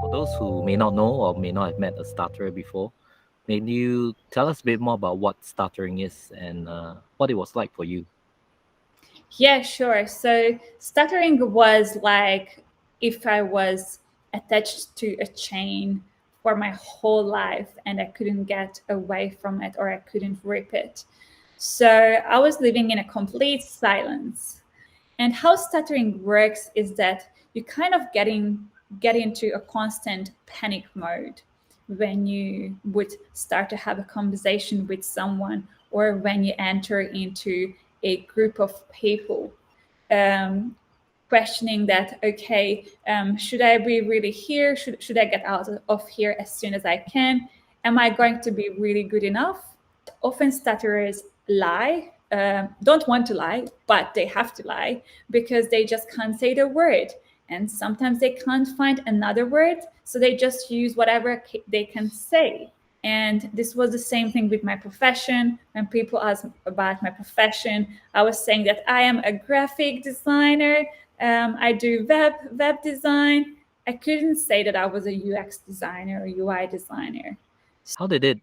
For those who may not know or may not have met a stutterer before, may you tell us a bit more about what stuttering is and what it was like for you? Yeah, sure. So stuttering was like if I was attached to a chain for my whole life and I couldn't get away from it or I couldn't rip it. So I was living in a complete silence. And how stuttering works is that you kind of get into a constant panic mode when you would start to have a conversation with someone or when you enter into a group of people, um, questioning that, okay, should I be really here? Should I get out of here as soon as I can? Am I going to be really good enough? Often stutterers lie, don't want to lie, but they have to lie because they just can't say the word. And sometimes they can't find another word, so they just use whatever they can say. And this was the same thing with my profession. When people ask about my profession, I was saying that I am a graphic designer. I do web design. I couldn't say that I was a UX designer or UI designer. How did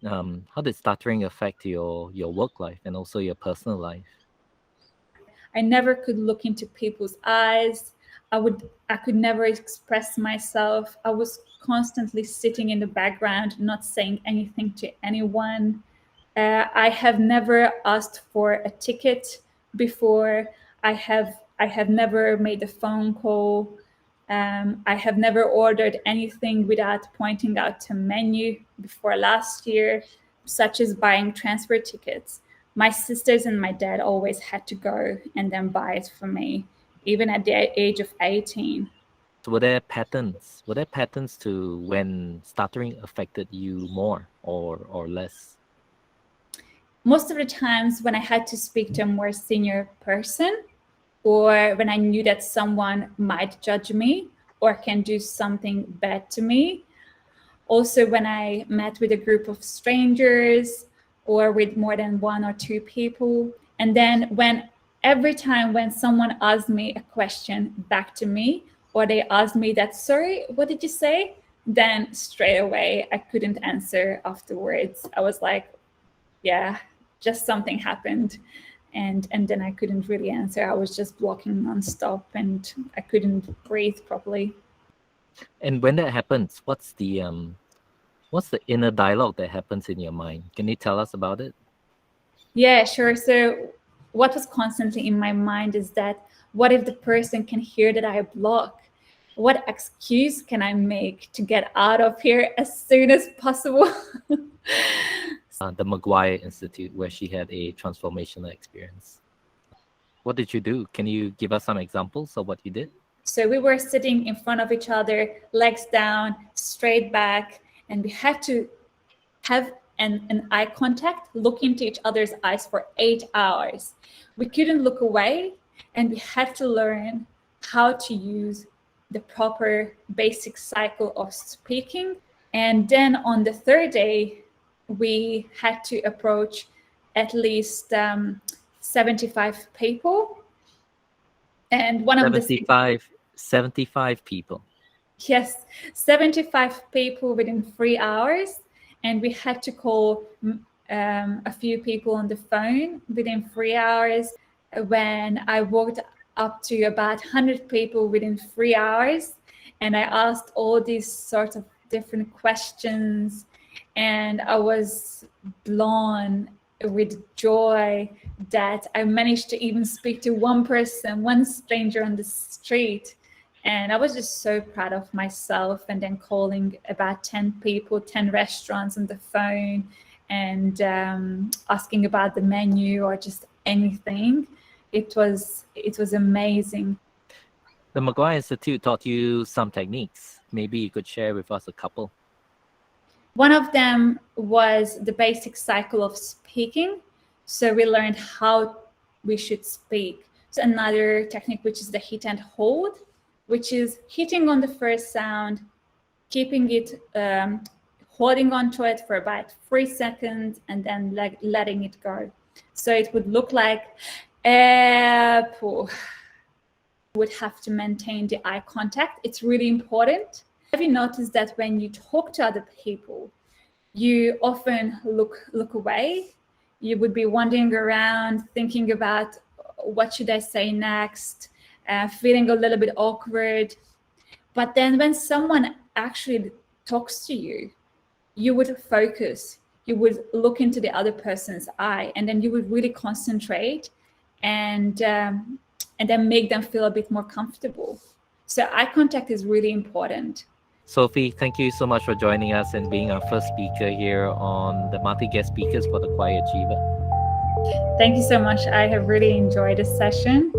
stuttering affect your work life and also your personal life? I never could look into people's eyes. I could never express myself. I was constantly sitting in the background, not saying anything to anyone. I have never asked for a ticket before. I have never made a phone call. I have never ordered anything without pointing out a menu before last year, such as buying transfer tickets. My sisters and my dad always had to go and then buy it for me, even at the age of 18. So were there patterns? Were there patterns to when stuttering affected you more or less? Most of the times when I had to speak to a more senior person, or when I knew that someone might judge me or can do something bad to me. Also, when I met with a group of strangers or with more than one or two people. And then when every time when someone asked me a question back to me, or they asked me that, sorry, what did you say? Then straight away, I couldn't answer afterwards. I was like, yeah, just something happened. And then I couldn't really answer. I was just blocking nonstop and I couldn't breathe properly. And when that happens, what's the inner dialogue that happens in your mind? Can you tell us about it? Yeah, sure. So what was constantly in my mind is that what if the person can hear that I block? What excuse can I make to get out of here as soon as possible? The Maguire Institute, where she had a transformational experience. What did you do? Can you give us some examples of what you did? So we were sitting in front of each other, legs down, straight back, and we had to have an eye contact, look into each other's eyes for 8 hours. We couldn't look away, and we had to learn how to use the proper basic cycle of speaking. And then on the third day, we had to approach at least 75 people. And one of the 75 people. Yes, 75 people within 3 hours. And we had to call a few people on the phone within 3 hours. When I walked up to about 100 people within 3 hours, and I asked all these sorts of different questions, and I was blown with joy that I managed to even speak to one person, one stranger on the street. And I was just so proud of myself. And then calling about 10 people, 10 restaurants on the phone, and asking about the menu or just anything. It was amazing. The Maguire Institute taught you some techniques. Maybe you could share with us a couple. One of them was the basic cycle of speaking. So we learned how we should speak. So another technique, which is the hit and hold, which is hitting on the first sound, keeping it, holding onto it for about 3 seconds, and then letting it go. So it would look like apple. Would have to maintain the eye contact. It's really important. Have you noticed that when you talk to other people, you often look away? You would be wandering around, thinking about what should I say next, feeling a little bit awkward. But then when someone actually talks to you, you would focus, you would look into the other person's eye, and then you would really concentrate and then make them feel a bit more comfortable. So eye contact is really important. Sophie, thank you so much for joining us and being our first speaker here on the multi-guest speakers for the Quiet Achiever. Thank you so much. I have really enjoyed this session.